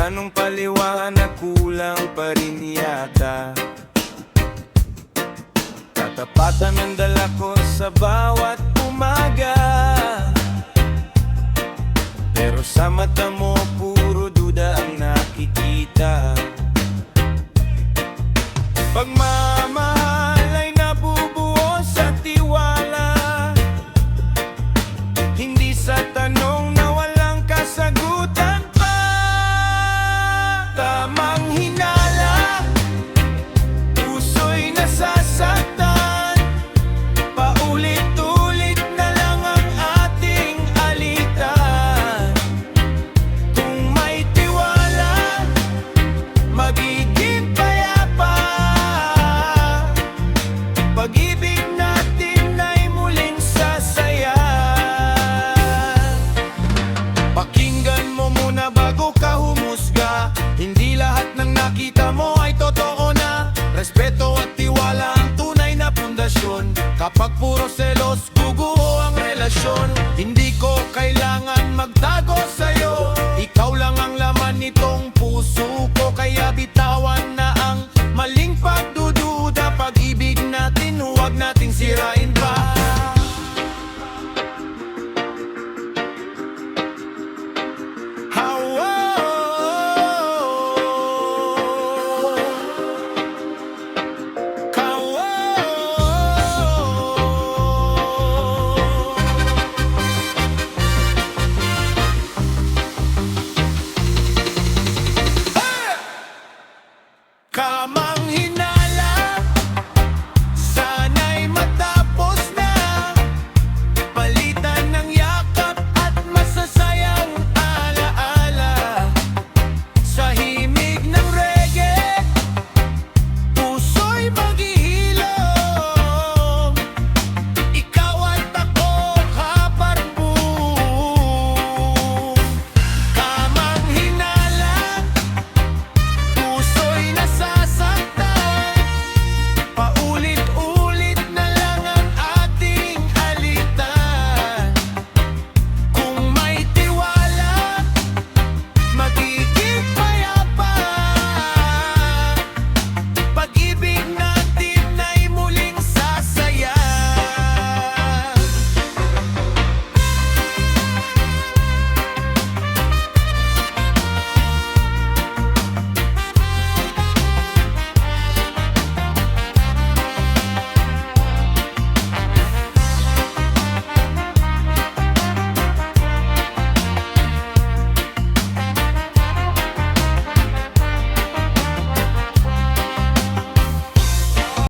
anong paliwanag, kulang pa rin yata. Tatapatan ang dala ko sa bawat umaga, pero sa mata mo puro duda ang nakikita. Pagmamahal ay nabubuo sa tiwala, hindi sa tanong na walang kasagutan pa. Tamang hinala, puso'y nasasaktan, paulit-ulit na lang ang ating alitan. Kung may tiwala, magiging payapa. Pag-ibig natin ay muling sasaya. Pakinggan mo muna bago ka humusga, hindi lahat ng nakita mo ay totoo na. Respeto at tiwala ang tunay na pundasyon. Kapag puro selos, guguho ang relasyon. Hindi ko kailangan magtago sa'yo, ikaw lang ang laman nitong puso ko. Kaya bitawan na ang maling pagdududa. Pag-ibig natin, huwag nating sirain pa. Kamang